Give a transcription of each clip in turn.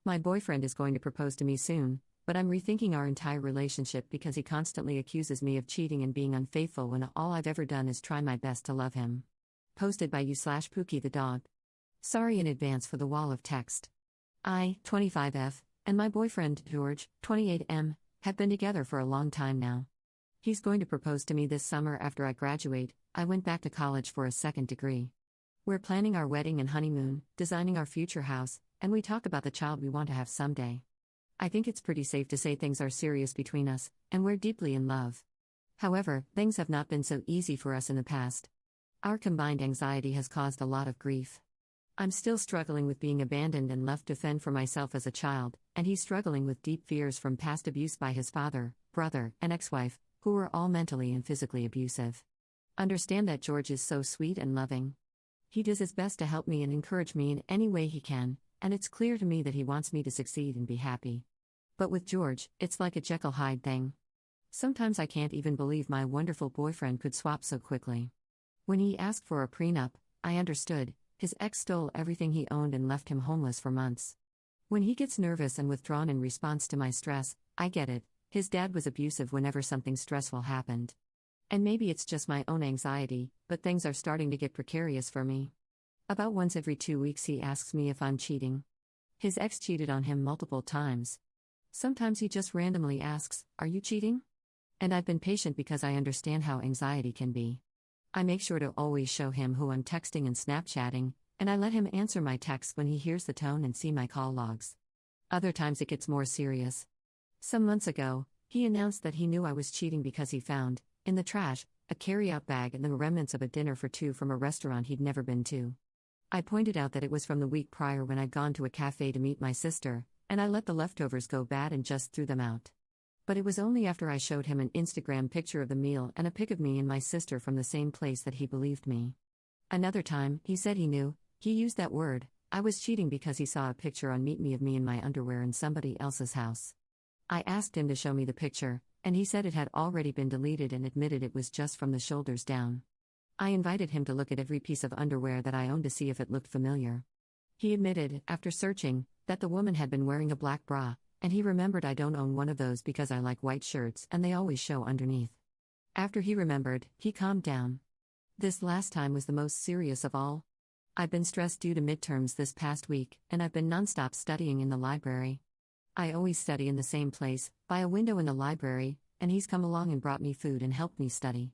My boyfriend is going to propose to me soon, but I'm rethinking our entire relationship because he constantly accuses me of cheating and being unfaithful when all I've ever done is try my best to love him. Posted by you/Pookie the dog. Sorry in advance for the wall of text. I, 25F, and my boyfriend, George, 28M, have been together for a long time now. He's going to propose to me this summer after I graduate. I went back to college for a second degree. We're planning our wedding and honeymoon, designing our future house, and we talk about the child we want to have someday. I think it's pretty safe to say things are serious between us, and we're deeply in love. However, things have not been so easy for us in the past. Our combined anxiety has caused a lot of grief. I'm still struggling with being abandoned and left to fend for myself as a child, and he's struggling with deep fears from past abuse by his father, brother, and ex-wife, who were all mentally and physically abusive. Understand that George is so sweet and loving. He does his best to help me and encourage me in any way he can, and it's clear to me that he wants me to succeed and be happy. But with George, it's like a Jekyll-Hyde thing. Sometimes I can't even believe my wonderful boyfriend could swap so quickly. When he asked for a prenup, I understood. His ex stole everything he owned and left him homeless for months. When he gets nervous and withdrawn in response to my stress, I get it. His dad was abusive whenever something stressful happened. And maybe it's just my own anxiety, but things are starting to get precarious for me. About once every 2 weeks he asks me if I'm cheating. His ex cheated on him multiple times. Sometimes he just randomly asks, "Are you cheating?" And I've been patient because I understand how anxiety can be. I make sure to always show him who I'm texting and Snapchatting, and I let him answer my texts when he hears the tone and see my call logs. Other times it gets more serious. Some months ago, he announced that he knew I was cheating because he found, in the trash, a carry-out bag and the remnants of a dinner for two from a restaurant he'd never been to. I pointed out that it was from the week prior when I'd gone to a cafe to meet my sister, and I let the leftovers go bad and just threw them out. But it was only after I showed him an Instagram picture of the meal and a pic of me and my sister from the same place that he believed me. Another time, he said he knew, he used that word, I was cheating because he saw a picture on Meet Me of me in my underwear in somebody else's house. I asked him to show me the picture, and he said it had already been deleted and admitted it was just from the shoulders down. I invited him to look at every piece of underwear that I owned to see if it looked familiar. He admitted, after searching, that the woman had been wearing a black bra, and he remembered I don't own one of those because I like white shirts and they always show underneath. After he remembered, he calmed down. This last time was the most serious of all. I've been stressed due to midterms this past week, and I've been nonstop studying in the library. I always study in the same place, by a window in the library, and he's come along and brought me food and helped me study.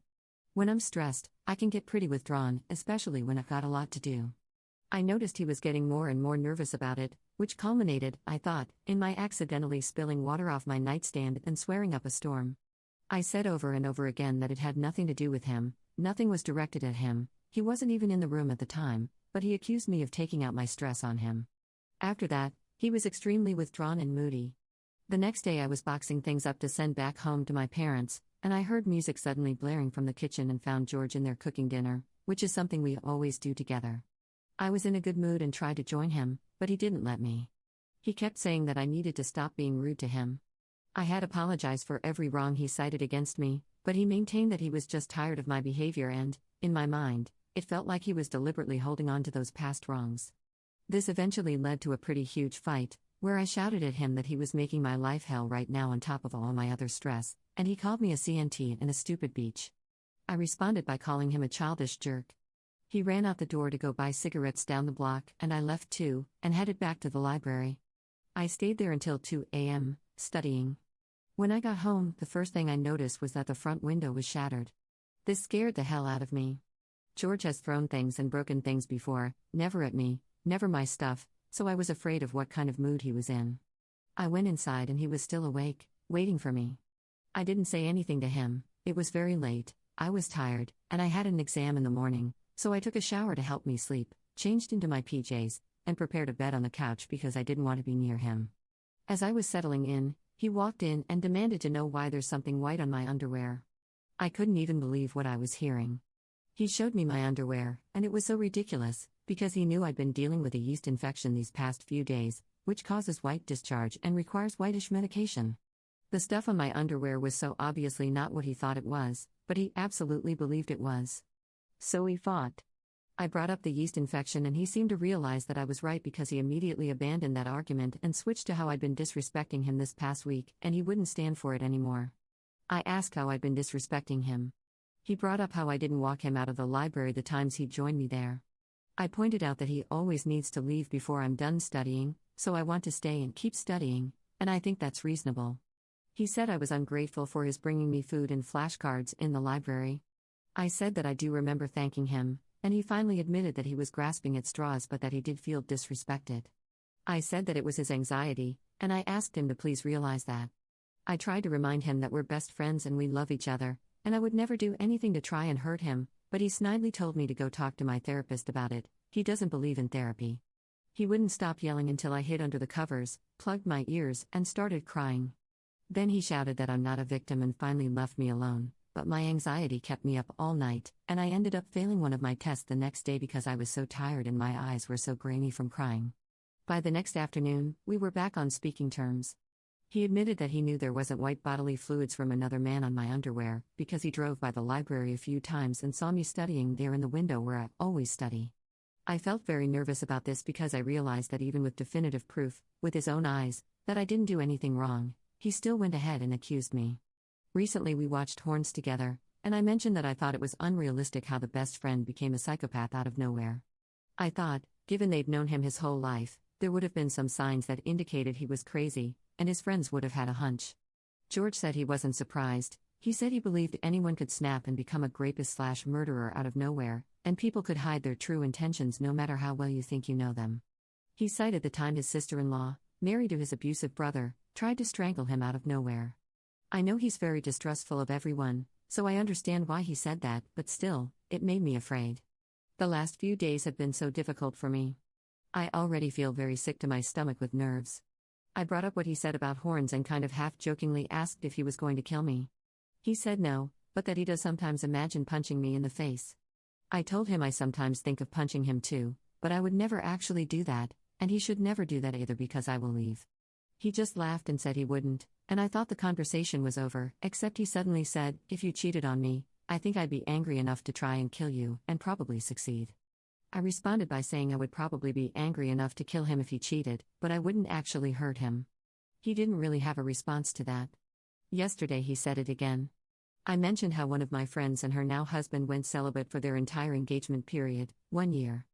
When I'm stressed, I can get pretty withdrawn, especially when I've got a lot to do. I noticed he was getting more and more nervous about it, which culminated, I thought, in my accidentally spilling water off my nightstand and swearing up a storm. I said over and over again that it had nothing to do with him, nothing was directed at him, he wasn't even in the room at the time, but he accused me of taking out my stress on him. After that, he was extremely withdrawn and moody. The next day I was boxing things up to send back home to my parents, and I heard music suddenly blaring from the kitchen and found George in there cooking dinner, which is something we always do together. I was in a good mood and tried to join him, but he didn't let me. He kept saying that I needed to stop being rude to him. I had apologized for every wrong he cited against me, but he maintained that he was just tired of my behavior and, in my mind, it felt like he was deliberately holding on to those past wrongs. This eventually led to a pretty huge fight, where I shouted at him that he was making my life hell right now on top of all my other stress, and he called me a CNT and a stupid bitch. I responded by calling him a childish jerk. He ran out the door to go buy cigarettes down the block, and I left too, and headed back to the library. I stayed there until 2 a.m., studying. When I got home, the first thing I noticed was that the front window was shattered. This scared the hell out of me. George has thrown things and broken things before, never at me, never my stuff, so I was afraid of what kind of mood he was in. I went inside and he was still awake, waiting for me. I didn't say anything to him, it was very late, I was tired, and I had an exam in the morning. So I took a shower to help me sleep, changed into my PJs, and prepared a bed on the couch because I didn't want to be near him. As I was settling in, he walked in and demanded to know why there's something white on my underwear. I couldn't even believe what I was hearing. He showed me my underwear, and it was so ridiculous, because he knew I'd been dealing with a yeast infection these past few days, which causes white discharge and requires whitish medication. The stuff on my underwear was so obviously not what he thought it was, but he absolutely believed it was. So we fought. I brought up the yeast infection and he seemed to realize that I was right because he immediately abandoned that argument and switched to how I'd been disrespecting him this past week, and he wouldn't stand for it anymore. I asked how I'd been disrespecting him. He brought up how I didn't walk him out of the library the times he'd joined me there. I pointed out that he always needs to leave before I'm done studying, so I want to stay and keep studying, and I think that's reasonable. He said I was ungrateful for his bringing me food and flashcards in the library. I said that I do remember thanking him, and he finally admitted that he was grasping at straws but that he did feel disrespected. I said that it was his anxiety, and I asked him to please realize that. I tried to remind him that we're best friends and we love each other, and I would never do anything to try and hurt him, but he snidely told me to go talk to my therapist about it. He doesn't believe in therapy. He wouldn't stop yelling until I hid under the covers, plugged my ears, and started crying. Then he shouted that I'm not a victim and finally left me alone, but my anxiety kept me up all night, and I ended up failing one of my tests the next day because I was so tired and my eyes were so grainy from crying. By the next afternoon, we were back on speaking terms. He admitted that he knew there wasn't white bodily fluids from another man on my underwear, because he drove by the library a few times and saw me studying there in the window where I always study. I felt very nervous about this because I realized that even with definitive proof, with his own eyes, that I didn't do anything wrong, he still went ahead and accused me. Recently we watched Horns together, and I mentioned that I thought it was unrealistic how the best friend became a psychopath out of nowhere. I thought, given they'd known him his whole life, there would have been some signs that indicated he was crazy, and his friends would have had a hunch. George said he wasn't surprised. He said he believed anyone could snap and become a rapist/murderer out of nowhere, and people could hide their true intentions no matter how well you think you know them. He cited the time his sister-in-law, married to his abusive brother, tried to strangle him out of nowhere. I know he's very distrustful of everyone, so I understand why he said that, but still, it made me afraid. The last few days have been so difficult for me. I already feel very sick to my stomach with nerves. I brought up what he said about Horns and kind of half-jokingly asked if he was going to kill me. He said no, but that he does sometimes imagine punching me in the face. I told him I sometimes think of punching him too, but I would never actually do that, and he should never do that either because I will leave. He just laughed and said he wouldn't, and I thought the conversation was over, except he suddenly said, "If you cheated on me, I think I'd be angry enough to try and kill you, and probably succeed." I responded by saying I would probably be angry enough to kill him if he cheated, but I wouldn't actually hurt him. He didn't really have a response to that. Yesterday he said it again. I mentioned how one of my friends and her now husband went celibate for their entire engagement period, 1 year.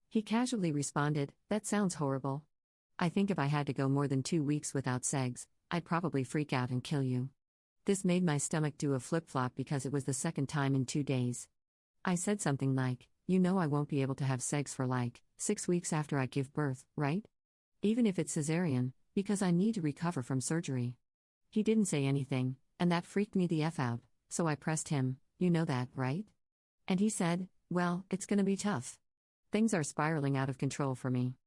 He casually responded, "That sounds horrible. I think if I had to go more than 2 weeks without sex, I'd probably freak out and kill you." This made my stomach do a flip-flop because it was the second time in 2 days. I said something like, "You know I won't be able to have sex for 6 weeks after I give birth, right? Even if it's cesarean, because I need to recover from surgery." He didn't say anything, and that freaked me the F out, so I pressed him, "You know that, right?" And he said, "Well, it's gonna be tough. Things are spiraling out of control for me.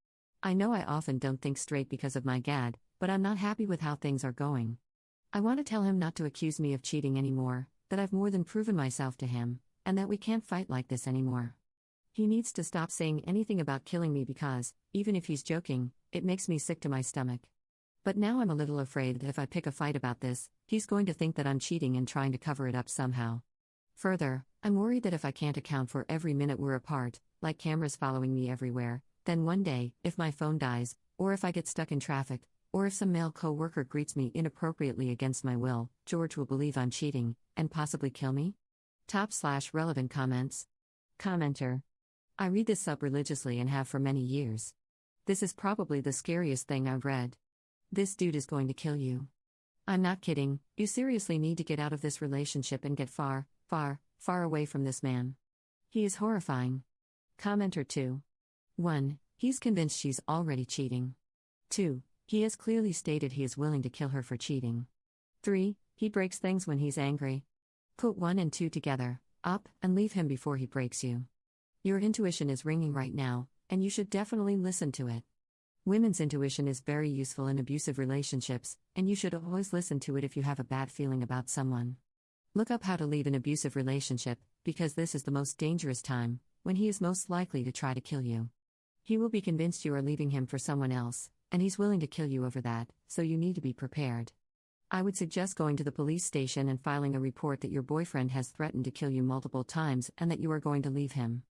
I know I often don't think straight because of my GAD, but I'm not happy with how things are going. I want to tell him not to accuse me of cheating anymore, that I've more than proven myself to him, and that we can't fight like this anymore. He needs to stop saying anything about killing me because, even if he's joking, it makes me sick to my stomach. But now I'm a little afraid that if I pick a fight about this, he's going to think that I'm cheating and trying to cover it up somehow. Further, I'm worried that if I can't account for every minute we're apart, like cameras following me everywhere, then one day, if my phone dies, or if I get stuck in traffic, or if some male co-worker greets me inappropriately against my will, George will believe I'm cheating, and possibly kill me? /relevant comments. Commenter. I read this sub religiously and have for many years. This is probably the scariest thing I've read. This dude is going to kill you. I'm not kidding, you seriously need to get out of this relationship and get far, far, far away from this man. He is horrifying. Commenter 2. 1. He's convinced she's already cheating. 2. He has clearly stated he is willing to kill her for cheating. 3. He breaks things when he's angry. Put 1 and 2 together, up, and leave him before he breaks you. Your intuition is ringing right now, and you should definitely listen to it. Women's intuition is very useful in abusive relationships, and you should always listen to it if you have a bad feeling about someone. Look up how to leave an abusive relationship, because this is the most dangerous time, when he is most likely to try to kill you. He will be convinced you are leaving him for someone else, and he's willing to kill you over that, so you need to be prepared. I would suggest going to the police station and filing a report that your boyfriend has threatened to kill you multiple times and that you are going to leave him.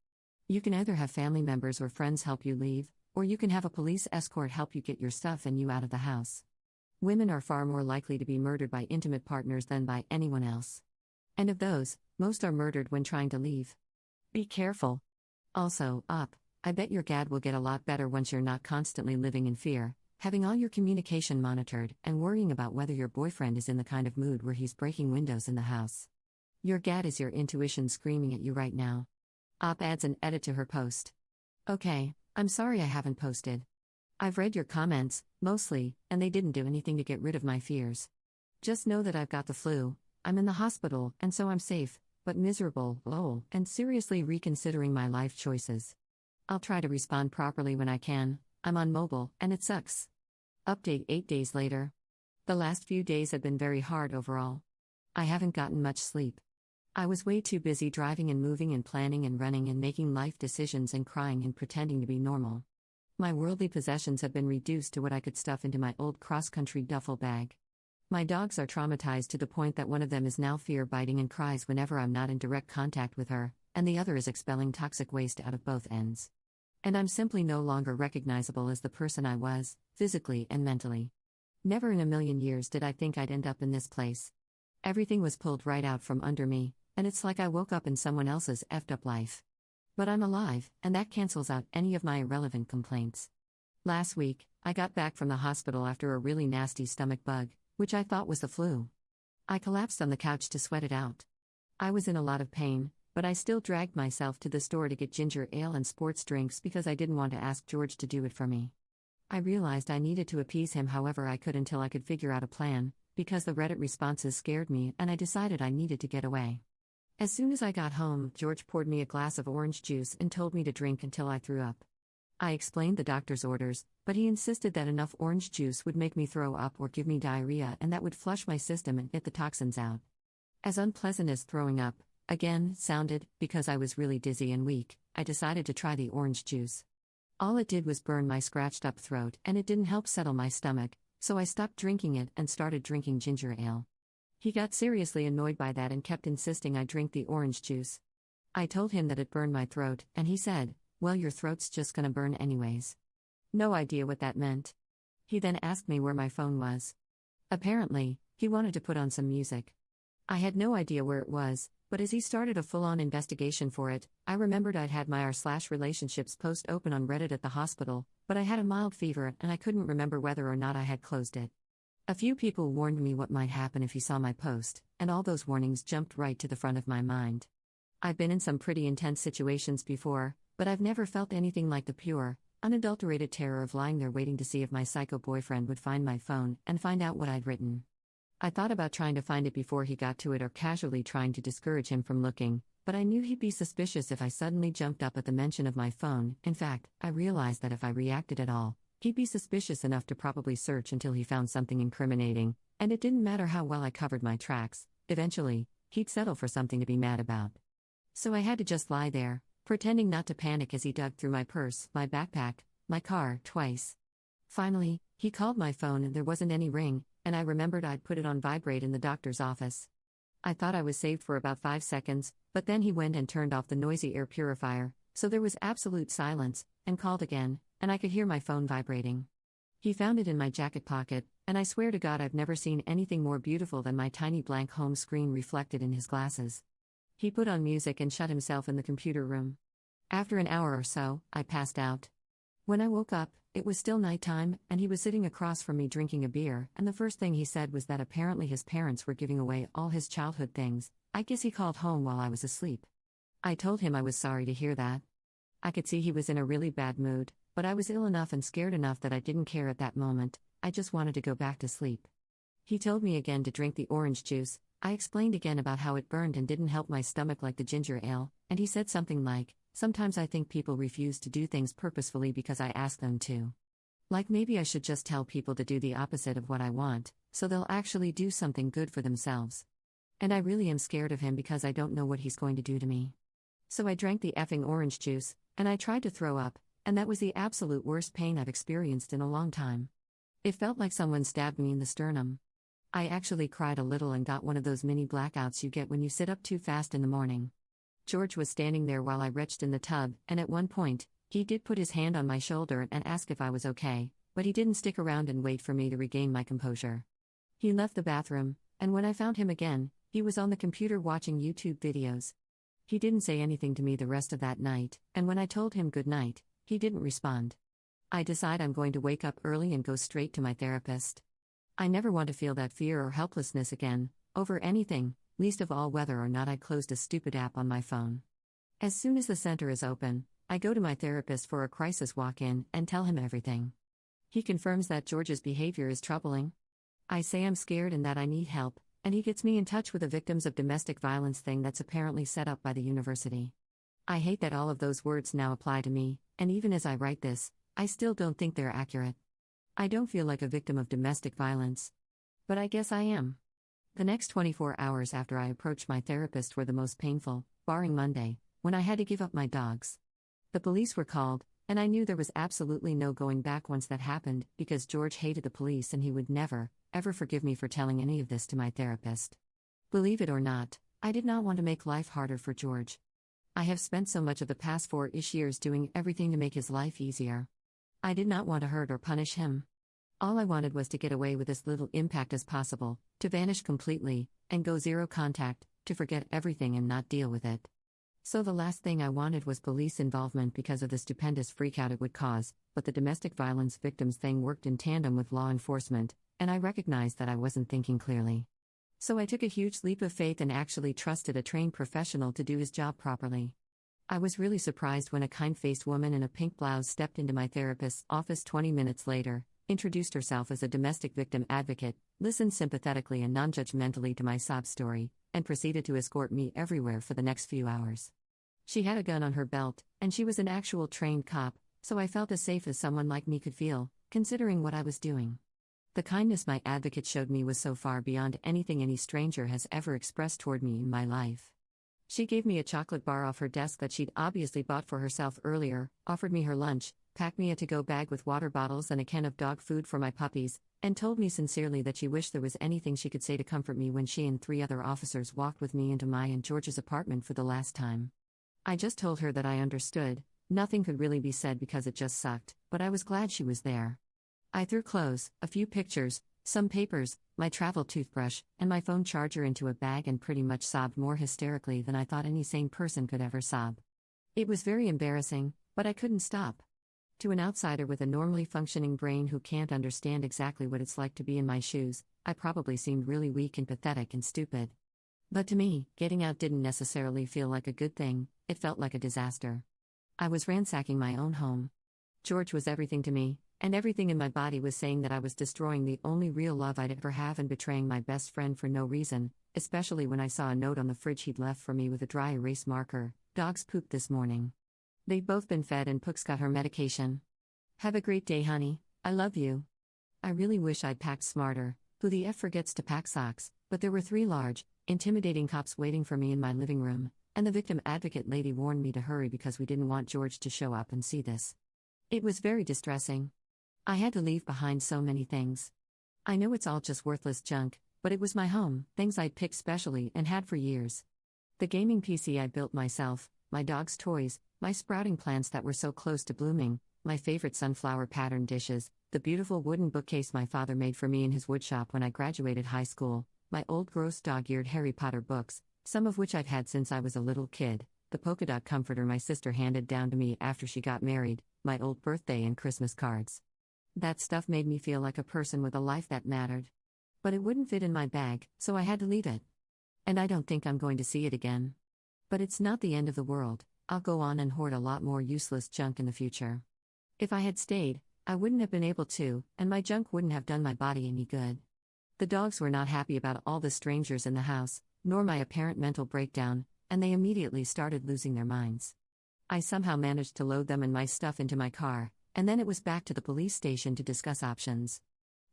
You can either have family members or friends help you leave, or you can have a police escort help you get your stuff and you out of the house. Women are far more likely to be murdered by intimate partners than by anyone else. And of those, most are murdered when trying to leave. Be careful. Also, I bet your GAD will get a lot better once you're not constantly living in fear, having all your communication monitored, and worrying about whether your boyfriend is in the kind of mood where he's breaking windows in the house. Your GAD is your intuition screaming at you right now. Adds an edit to her post. Okay, I'm sorry I haven't posted. I've read your comments, mostly, and they didn't do anything to get rid of my fears. Just know that I've got the flu, I'm in the hospital, and so I'm safe, but miserable, lol, and seriously reconsidering my life choices. I'll try to respond properly when I can. I'm on mobile, and it sucks. Update 8 days later. The last few days have been very hard overall. I haven't gotten much sleep. I was way too busy driving and moving and planning and running and making life decisions and crying and pretending to be normal. My worldly possessions have been reduced to what I could stuff into my old cross-country duffel bag. My dogs are traumatized to the point that one of them is now fear-biting and cries whenever I'm not in direct contact with her, and the other is expelling toxic waste out of both ends. And I'm simply no longer recognizable as the person I was, physically and mentally. Never in a million years did I think I'd end up in this place. Everything was pulled right out from under me, and it's like I woke up in someone else's effed up life. But I'm alive, and that cancels out any of my irrelevant complaints. Last week, I got back from the hospital after a really nasty stomach bug, which I thought was the flu. I collapsed on the couch to sweat it out. I was in a lot of pain, but I still dragged myself to the store to get ginger ale and sports drinks because I didn't want to ask George to do it for me. I realized I needed to appease him however I could until I could figure out a plan, because the Reddit responses scared me and I decided I needed to get away. As soon as I got home, George poured me a glass of orange juice and told me to drink until I threw up. I explained the doctor's orders, but he insisted that enough orange juice would make me throw up or give me diarrhea and that would flush my system and get the toxins out. As unpleasant as throwing up, again, sounded, because I was really dizzy and weak, I decided to try the orange juice. All it did was burn my scratched-up throat and it didn't help settle my stomach, so I stopped drinking it and started drinking ginger ale. He got seriously annoyed by that and kept insisting I drink the orange juice. I told him that it burned my throat, and he said, "Well, your throat's just gonna burn anyways." No idea what that meant. He then asked me where my phone was. Apparently, he wanted to put on some music. I had no idea where it was, but as he started a full-on investigation for it, I remembered I'd had my r/relationships post open on Reddit at the hospital, but I had a mild fever and I couldn't remember whether or not I had closed it. A few people warned me what might happen if he saw my post, and all those warnings jumped right to the front of my mind. I've been in some pretty intense situations before, but I've never felt anything like the pure, unadulterated terror of lying there waiting to see if my psycho boyfriend would find my phone and find out what I'd written. I thought about trying to find it before he got to it or casually trying to discourage him from looking, but I knew he'd be suspicious if I suddenly jumped up at the mention of my phone. In fact, I realized that if I reacted at all, he'd be suspicious enough to probably search until he found something incriminating, and it didn't matter how well I covered my tracks, eventually, he'd settle for something to be mad about. So I had to just lie there, pretending not to panic as he dug through my purse, my backpack, my car, twice. Finally, he called my phone and there wasn't any ring, and I remembered I'd put it on vibrate in the doctor's office. I thought I was saved for about 5 seconds, but then he went and turned off the noisy air purifier, so there was absolute silence, and called again, and I could hear my phone vibrating. He found it in my jacket pocket, and I swear to God I've never seen anything more beautiful than my tiny blank home screen reflected in his glasses. He put on music and shut himself in the computer room. After an hour or so, I passed out. When I woke up, it was still nighttime, and he was sitting across from me drinking a beer, and the first thing he said was that apparently his parents were giving away all his childhood things. I guess he called home while I was asleep. I told him I was sorry to hear that. I could see he was in a really bad mood, but I was ill enough and scared enough that I didn't care at that moment. I just wanted to go back to sleep. He told me again to drink the orange juice. I explained again about how it burned and didn't help my stomach like the ginger ale, and he said something like, "Sometimes I think people refuse to do things purposefully because I ask them to. Like maybe I should just tell people to do the opposite of what I want, so they'll actually do something good for themselves. And I really am scared of him because I don't know what he's going to do to me." So I drank the effing orange juice, and I tried to throw up, and that was the absolute worst pain I've experienced in a long time. It felt like someone stabbed me in the sternum. I actually cried a little and got one of those mini blackouts you get when you sit up too fast in the morning. George was standing there while I retched in the tub, and at one point, he did put his hand on my shoulder and ask if I was okay, but he didn't stick around and wait for me to regain my composure. He left the bathroom, and when I found him again, he was on the computer watching YouTube videos. He didn't say anything to me the rest of that night, and when I told him good night, he didn't respond. I decide I'm going to wake up early and go straight to my therapist. I never want to feel that fear or helplessness again, over anything, least of all whether or not I closed a stupid app on my phone. As soon as the center is open, I go to my therapist for a crisis walk-in and tell him everything. He confirms that George's behavior is troubling. I say I'm scared and that I need help, and he gets me in touch with a victims of domestic violence thing that's apparently set up by the university. I hate that all of those words now apply to me, and even as I write this, I still don't think they're accurate. I don't feel like a victim of domestic violence. But I guess I am. The next 24 hours after I approached my therapist were the most painful, barring Monday, when I had to give up my dogs. The police were called, and I knew there was absolutely no going back once that happened, because George hated the police and he would never, ever forgive me for telling any of this to my therapist. Believe it or not, I did not want to make life harder for George. I have spent so much of the past 4-ish years doing everything to make his life easier. I did not want to hurt or punish him. All I wanted was to get away with as little impact as possible, to vanish completely, and go zero contact, to forget everything and not deal with it. So the last thing I wanted was police involvement because of the stupendous freakout it would cause, but the domestic violence victims thing worked in tandem with law enforcement, and I recognized that I wasn't thinking clearly. So I took a huge leap of faith and actually trusted a trained professional to do his job properly. I was really surprised when a kind-faced woman in a pink blouse stepped into my therapist's office 20 minutes later, introduced herself as a domestic victim advocate, listened sympathetically and non-judgmentally to my sob story, and proceeded to escort me everywhere for the next few hours. She had a gun on her belt, and she was an actual trained cop, so I felt as safe as someone like me could feel, considering what I was doing. The kindness my advocate showed me was so far beyond anything any stranger has ever expressed toward me in my life. She gave me a chocolate bar off her desk that she'd obviously bought for herself earlier, offered me her lunch, packed me a to-go bag with water bottles and a can of dog food for my puppies, and told me sincerely that she wished there was anything she could say to comfort me when she and 3 other officers walked with me into my and George's apartment for the last time. I just told her that I understood. Nothing could really be said because it just sucked, but I was glad she was there. I threw clothes, a few pictures, some papers, my travel toothbrush, and my phone charger into a bag and pretty much sobbed more hysterically than I thought any sane person could ever sob. It was very embarrassing, but I couldn't stop. To an outsider with a normally functioning brain who can't understand exactly what it's like to be in my shoes, I probably seemed really weak and pathetic and stupid. But to me, getting out didn't necessarily feel like a good thing, it felt like a disaster. I was ransacking my own home. George was everything to me, and everything in my body was saying that I was destroying the only real love I'd ever have and betraying my best friend for no reason, especially when I saw a note on the fridge he'd left for me with a dry erase marker: "Dogs pooped this morning. They'd both been fed and Pook's got her medication. Have a great day, honey, I love you." I really wish I'd packed smarter. Who the F forgets to pack socks? But there were 3 large, intimidating cops waiting for me in my living room, and the victim advocate lady warned me to hurry because we didn't want George to show up and see this. It was very distressing. I had to leave behind so many things. I know it's all just worthless junk, but it was my home, things I'd picked specially and had for years. The gaming PC I built myself, my dog's toys, my sprouting plants that were so close to blooming, my favorite sunflower pattern dishes, the beautiful wooden bookcase my father made for me in his woodshop when I graduated high school, my old gross dog-eared Harry Potter books, some of which I've had since I was a little kid, the polka dot comforter my sister handed down to me after she got married, my old birthday and Christmas cards. That stuff made me feel like a person with a life that mattered. But it wouldn't fit in my bag, so I had to leave it. And I don't think I'm going to see it again. But it's not the end of the world. I'll go on and hoard a lot more useless junk in the future. If I had stayed, I wouldn't have been able to, and my junk wouldn't have done my body any good. The dogs were not happy about all the strangers in the house, nor my apparent mental breakdown, and they immediately started losing their minds. I somehow managed to load them and my stuff into my car, and then it was back to the police station to discuss options.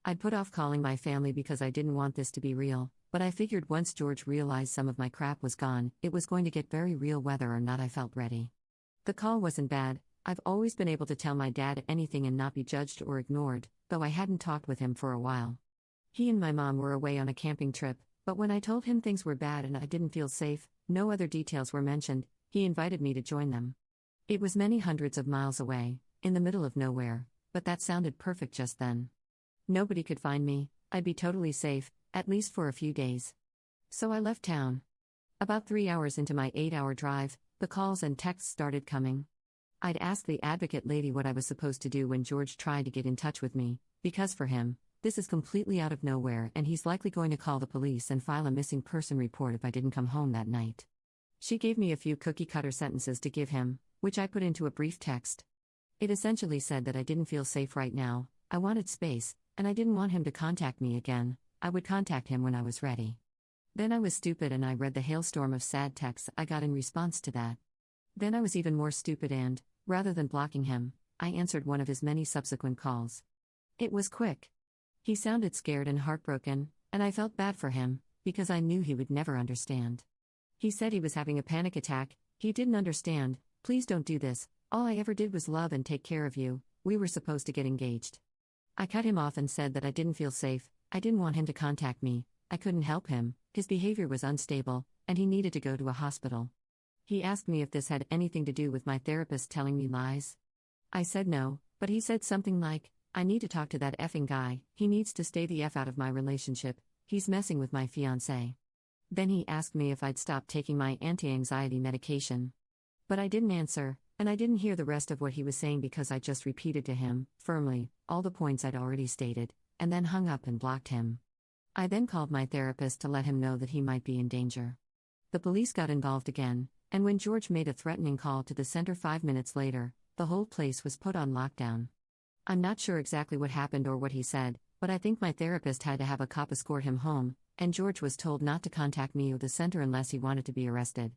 I'd put off calling my family because I didn't want this to be real, but I figured once George realized some of my crap was gone, it was going to get very real whether or not I felt ready. The call wasn't bad. I've always been able to tell my dad anything and not be judged or ignored, though I hadn't talked with him for a while. He and my mom were away on a camping trip, but when I told him things were bad and I didn't feel safe, no other details were mentioned. He invited me to join them. It was many hundreds of miles away, in the middle of nowhere, but that sounded perfect just then. Nobody could find me, I'd be totally safe, at least for a few days. So I left town. About 3 hours into my 8-hour drive, the calls and texts started coming. I'd asked the advocate lady what I was supposed to do when George tried to get in touch with me, because for him, this is completely out of nowhere and he's likely going to call the police and file a missing person report if I didn't come home that night. She gave me a few cookie-cutter sentences to give him, which I put into a brief text. It essentially said that I didn't feel safe right now, I wanted space, and I didn't want him to contact me again. I would contact him when I was ready. Then I was stupid and I read the hailstorm of sad texts I got in response to that. Then I was even more stupid and, rather than blocking him, I answered one of his many subsequent calls. It was quick. He sounded scared and heartbroken, and I felt bad for him, because I knew he would never understand. He said he was having a panic attack, he didn't understand, please don't do this, all I ever did was love and take care of you, we were supposed to get engaged. I cut him off and said that I didn't feel safe, I didn't want him to contact me, I couldn't help him, his behavior was unstable, and he needed to go to a hospital. He asked me if this had anything to do with my therapist telling me lies. I said no, but he said something like, I need to talk to that effing guy, he needs to stay the F out of my relationship, he's messing with my fiancé. Then he asked me if I'd stop taking my anti-anxiety medication. But I didn't answer, and I didn't hear the rest of what he was saying because I just repeated to him, firmly, all the points I'd already stated, and then hung up and blocked him. I then called my therapist to let him know that he might be in danger. The police got involved again, and when George made a threatening call to the center 5 minutes later, the whole place was put on lockdown. I'm not sure exactly what happened or what he said, but I think my therapist had to have a cop escort him home, and George was told not to contact me or the center unless he wanted to be arrested.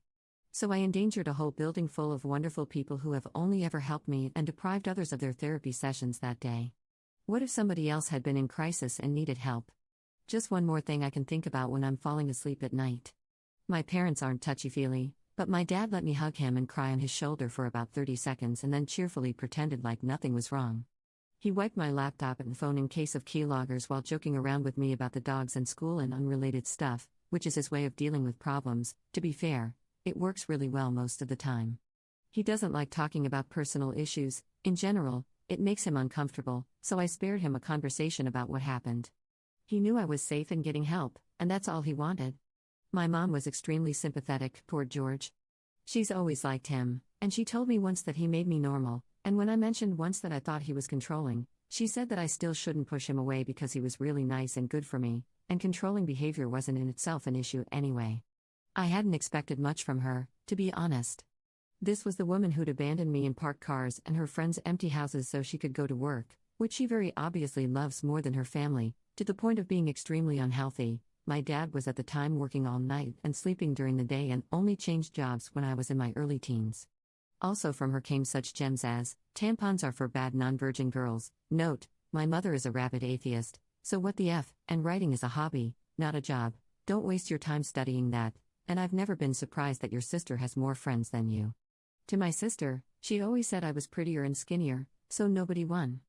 So I endangered a whole building full of wonderful people who have only ever helped me and deprived others of their therapy sessions that day. What if somebody else had been in crisis and needed help? Just one more thing I can think about when I'm falling asleep at night. My parents aren't touchy-feely, but my dad let me hug him and cry on his shoulder for about 30 seconds and then cheerfully pretended like nothing was wrong. He wiped my laptop and phone in case of keyloggers while joking around with me about the dogs and school and unrelated stuff, which is his way of dealing with problems. To be fair, it works really well most of the time. He doesn't like talking about personal issues, in general, it makes him uncomfortable, so I spared him a conversation about what happened. He knew I was safe and getting help, and that's all he wanted. My mom was extremely sympathetic toward George. She's always liked him, and she told me once that he made me normal, and when I mentioned once that I thought he was controlling, she said that I still shouldn't push him away because he was really nice and good for me, and controlling behavior wasn't in itself an issue anyway. I hadn't expected much from her, to be honest. This was the woman who'd abandoned me in parked cars and her friends' empty houses so she could go to work, which she very obviously loves more than her family, to the point of being extremely unhealthy. My dad was at the time working all night and sleeping during the day and only changed jobs when I was in my early teens. Also from her came such gems as, tampons are for bad non-virgin girls. Note, my mother is a rabid atheist, so what the F, and writing is a hobby, not a job, don't waste your time studying that, and I've never been surprised that your sister has more friends than you. To my sister, she always said I was prettier and skinnier, so nobody won.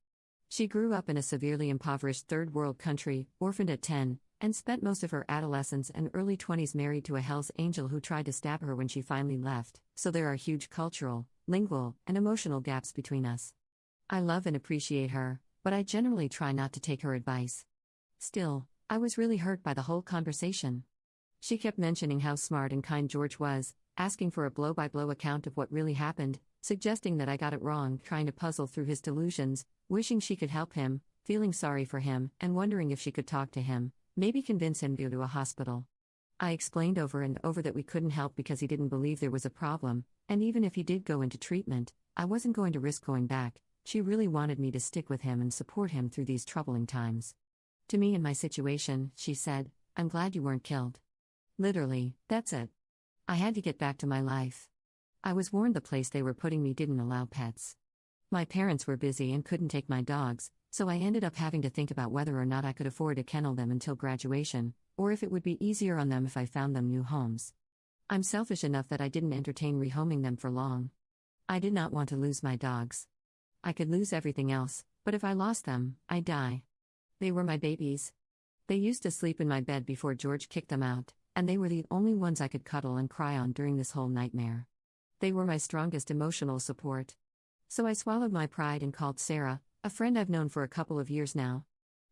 She grew up in a severely impoverished third world country, orphaned at 10, and spent most of her adolescence and early 20s married to a Hell's Angel who tried to stab her when she finally left, so there are huge cultural, lingual, and emotional gaps between us. I love and appreciate her, but I generally try not to take her advice. Still, I was really hurt by the whole conversation. She kept mentioning how smart and kind George was, asking for a blow-by-blow account of what really happened, suggesting that I got it wrong, trying to puzzle through his delusions, wishing she could help him, feeling sorry for him, and wondering if she could talk to him. Maybe convince him to go to a hospital. I explained over and over that we couldn't help because he didn't believe there was a problem, and even if he did go into treatment, I wasn't going to risk going back. She really wanted me to stick with him and support him through these troubling times. To me in my situation, she said, I'm glad you weren't killed. Literally, that's it. I had to get back to my life. I was warned the place they were putting me didn't allow pets. My parents were busy and couldn't take my dogs, so I ended up having to think about whether or not I could afford to kennel them until graduation, or if it would be easier on them if I found them new homes. I'm selfish enough that I didn't entertain rehoming them for long. I did not want to lose my dogs. I could lose everything else, but if I lost them, I'd die. They were my babies. They used to sleep in my bed before George kicked them out, and they were the only ones I could cuddle and cry on during this whole nightmare. They were my strongest emotional support. So I swallowed my pride and called Sarah, a friend I've known for a couple of years now.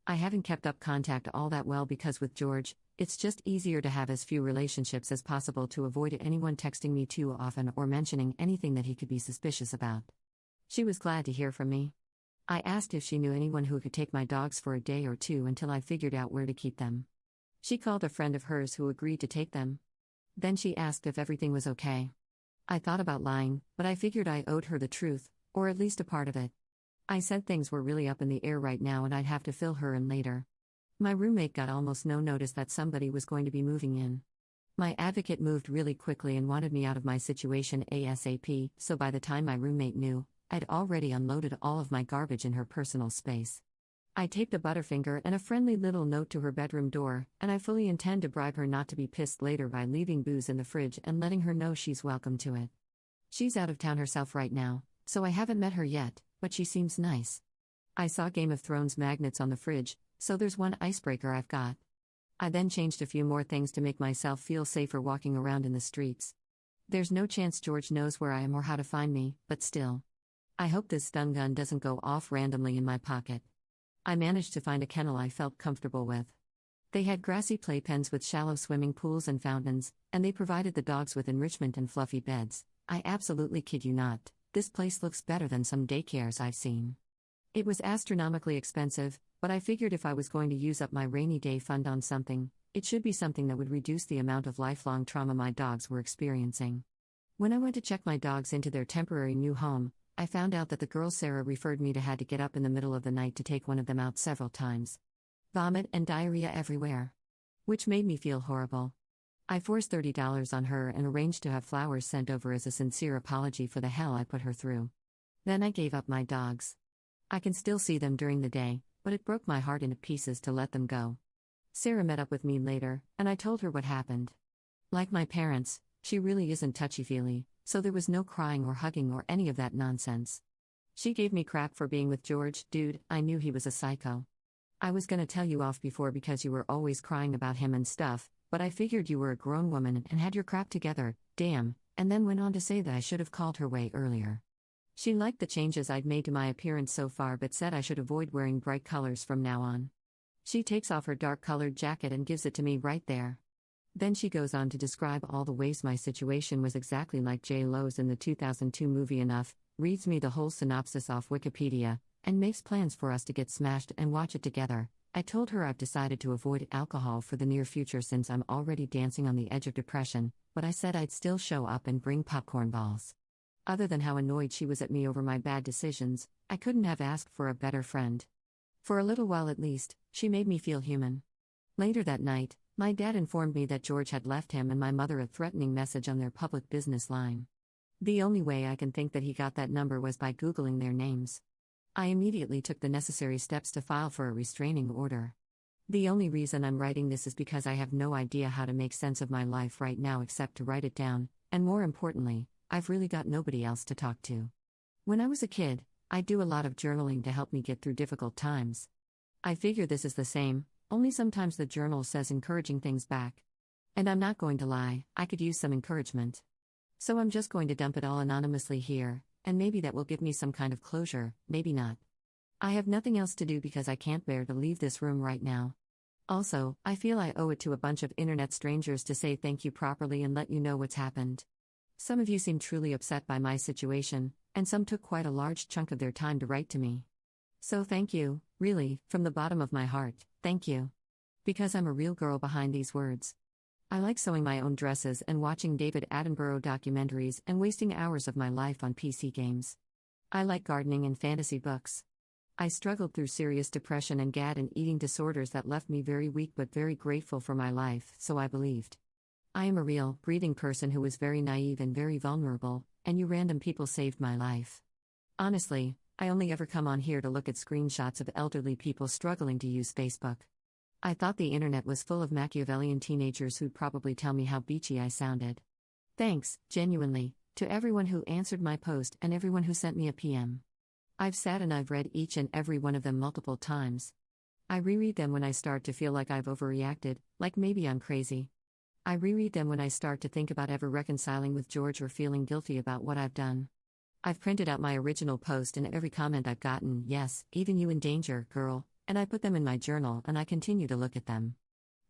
I haven't kept up contact all that well because with George, it's just easier to have as few relationships as possible to avoid anyone texting me too often or mentioning anything that he could be suspicious about. She was glad to hear from me. I asked if she knew anyone who could take my dogs for a day or two until I figured out where to keep them. She called a friend of hers who agreed to take them. Then she asked if everything was okay. I thought about lying, but I figured I owed her the truth, or at least a part of it. I said things were really up in the air right now and I'd have to fill her in later. My roommate got almost no notice that somebody was going to be moving in. My advocate moved really quickly and wanted me out of my situation ASAP, so by the time my roommate knew, I'd already unloaded all of my garbage in her personal space. I taped a Butterfinger and a friendly little note to her bedroom door, and I fully intend to bribe her not to be pissed later by leaving booze in the fridge and letting her know she's welcome to it. She's out of town herself right now, so I haven't met her yet, but she seems nice. I saw Game of Thrones magnets on the fridge, so there's one icebreaker I've got. I then changed a few more things to make myself feel safer walking around in the streets. There's no chance George knows where I am or how to find me, but still. I hope this stun gun doesn't go off randomly in my pocket. I managed to find a kennel I felt comfortable with. They had grassy playpens with shallow swimming pools and fountains, and they provided the dogs with enrichment and fluffy beds. I absolutely kid you not, this place looks better than some daycares I've seen. It was astronomically expensive, but I figured if I was going to use up my rainy day fund on something, it should be something that would reduce the amount of lifelong trauma my dogs were experiencing. When I went to check my dogs into their temporary new home, I found out that the girl Sarah referred me to had to get up in the middle of the night to take one of them out several times. Vomit and diarrhea everywhere. Which made me feel horrible. I forced $30 on her and arranged to have flowers sent over as a sincere apology for the hell I put her through. Then I gave up my dogs. I can still see them during the day, but it broke my heart into pieces to let them go. Sarah met up with me later, and I told her what happened. Like my parents, she really isn't touchy-feely, so there was no crying or hugging or any of that nonsense. She gave me crap for being with George. Dude, I knew he was a psycho. I was gonna tell you off before because you were always crying about him and stuff, but I figured you were a grown woman and had your crap together, damn, and then went on to say that I should have called her way earlier. She liked the changes I'd made to my appearance so far but said I should avoid wearing bright colors from now on. She takes off her dark-colored jacket and gives it to me right there. Then she goes on to describe all the ways my situation was exactly like J-Lo's in the 2002 movie Enough, reads me the whole synopsis off Wikipedia, and makes plans for us to get smashed and watch it together. I told her I've decided to avoid alcohol for the near future since I'm already dancing on the edge of depression, but I said I'd still show up and bring popcorn balls. Other than how annoyed she was at me over my bad decisions, I couldn't have asked for a better friend. For a little while at least, she made me feel human. Later that night, my dad informed me that George had left him and my mother a threatening message on their public business line. The only way I can think that he got that number was by Googling their names. I immediately took the necessary steps to file for a restraining order. The only reason I'm writing this is because I have no idea how to make sense of my life right now except to write it down, and more importantly, I've really got nobody else to talk to. When I was a kid, I'd do a lot of journaling to help me get through difficult times. I figure this is the same, only sometimes the journal says encouraging things back. And I'm not going to lie, I could use some encouragement. So I'm just going to dump it all anonymously here, and maybe that will give me some kind of closure, maybe not. I have nothing else to do because I can't bear to leave this room right now. Also, I feel I owe it to a bunch of internet strangers to say thank you properly and let you know what's happened. Some of you seem truly upset by my situation, and some took quite a large chunk of their time to write to me. So thank you, really, from the bottom of my heart, thank you. Because I'm a real girl behind these words. I like sewing my own dresses and watching David Attenborough documentaries and wasting hours of my life on PC games. I like gardening and fantasy books. I struggled through serious depression and GAD and eating disorders that left me very weak but very grateful for my life, so I believed. I am a real, breathing person who was very naive and very vulnerable, and you random people saved my life. Honestly, I only ever come on here to look at screenshots of elderly people struggling to use Facebook. I thought the internet was full of Machiavellian teenagers who'd probably tell me how beachy I sounded. Thanks, genuinely, to everyone who answered my post and everyone who sent me a PM. I've sat and I've read each and every one of them multiple times. I reread them when I start to feel like I've overreacted, like maybe I'm crazy. I reread them when I start to think about ever reconciling with George or feeling guilty about what I've done. I've printed out my original post and every comment I've gotten, yes, even you in danger, girl, and I put them in my journal and I continue to look at them.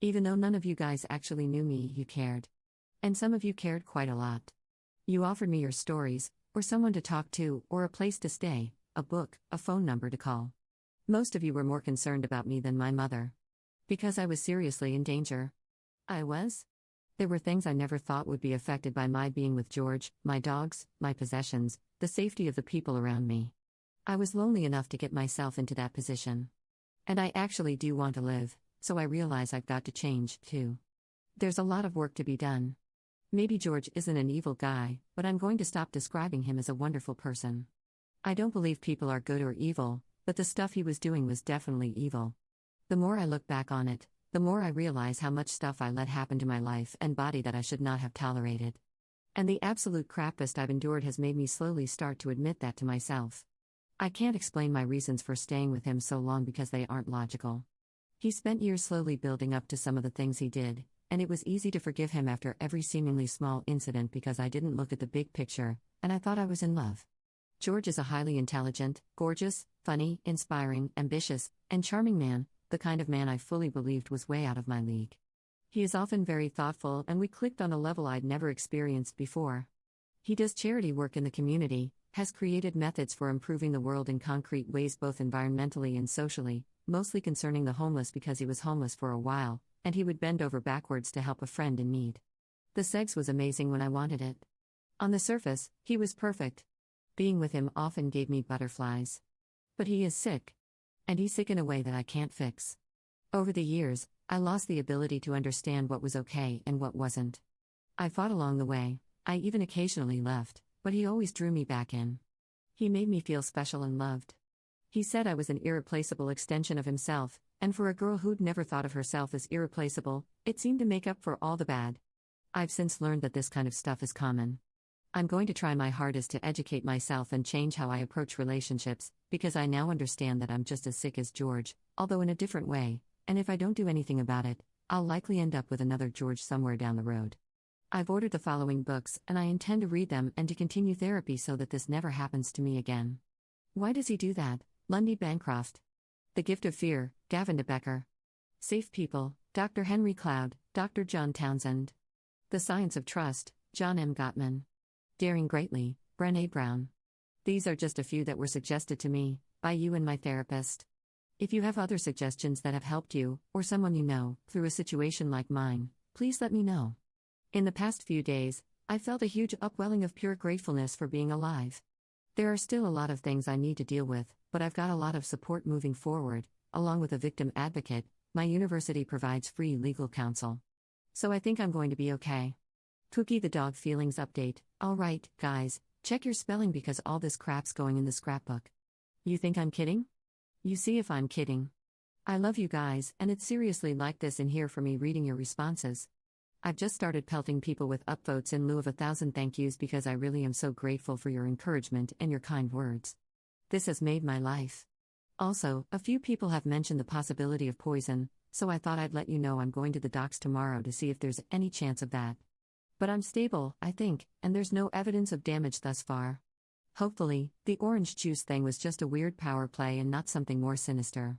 Even though none of you guys actually knew me, you cared. And some of you cared quite a lot. You offered me your stories, or someone to talk to, or a place to stay, a book, a phone number to call. Most of you were more concerned about me than my mother. Because I was seriously in danger. I was? There were things I never thought would be affected by my being with George, my dogs, my possessions, the safety of the people around me. I was lonely enough to get myself into that position. And I actually do want to live, so I realize I've got to change, too. There's a lot of work to be done. Maybe George isn't an evil guy, but I'm going to stop describing him as a wonderful person. I don't believe people are good or evil, but the stuff he was doing was definitely evil. The more I look back on it, the more I realize how much stuff I let happen to my life and body that I should not have tolerated. And the absolute crapest I've endured has made me slowly start to admit that to myself. I can't explain my reasons for staying with him so long because they aren't logical. He spent years slowly building up to some of the things he did, and it was easy to forgive him after every seemingly small incident because I didn't look at the big picture, and I thought I was in love. George is a highly intelligent, gorgeous, funny, inspiring, ambitious, and charming man, the kind of man I fully believed was way out of my league. He is often very thoughtful, and we clicked on a level I'd never experienced before. He does charity work in the community, has created methods for improving the world in concrete ways both environmentally and socially, mostly concerning the homeless because he was homeless for a while, and he would bend over backwards to help a friend in need. The sex was amazing when I wanted it. On the surface, he was perfect. Being with him often gave me butterflies. But he is sick. And he's sick in a way that I can't fix. Over the years, I lost the ability to understand what was okay and what wasn't. I fought along the way, I even occasionally left, but he always drew me back in. He made me feel special and loved. He said I was an irreplaceable extension of himself, and for a girl who'd never thought of herself as irreplaceable, it seemed to make up for all the bad. I've since learned that this kind of stuff is common. I'm going to try my hardest to educate myself and change how I approach relationships, because I now understand that I'm just as sick as George, although in a different way, and if I don't do anything about it, I'll likely end up with another George somewhere down the road. I've ordered the following books, and I intend to read them and to continue therapy so that this never happens to me again. Why does he do that? Lundy Bancroft. The Gift of Fear, Gavin de Becker. Safe People, Dr. Henry Cloud, Dr. John Townsend. The Science of Trust, John M. Gottman. Daring Greatly, Brené Brown. These are just a few that were suggested to me, by you and my therapist. If you have other suggestions that have helped you, or someone you know, through a situation like mine, please let me know. In the past few days, I felt a huge upwelling of pure gratefulness for being alive. There are still a lot of things I need to deal with, but I've got a lot of support moving forward, along with a victim advocate. My university provides free legal counsel. So I think I'm going to be okay. Cookie the Dog Feelings Update. Alright, guys, check your spelling because all this crap's going in the scrapbook. You think I'm kidding? You see if I'm kidding. I love you guys, and it's seriously like this in here for me reading your responses. I've just started pelting people with upvotes in lieu of 1,000 thank yous because I really am so grateful for your encouragement and your kind words. This has made my life. Also, a few people have mentioned the possibility of poison, so I thought I'd let you know I'm going to the docs tomorrow to see if there's any chance of that. But I'm stable, I think, and there's no evidence of damage thus far. Hopefully, the orange juice thing was just a weird power play and not something more sinister.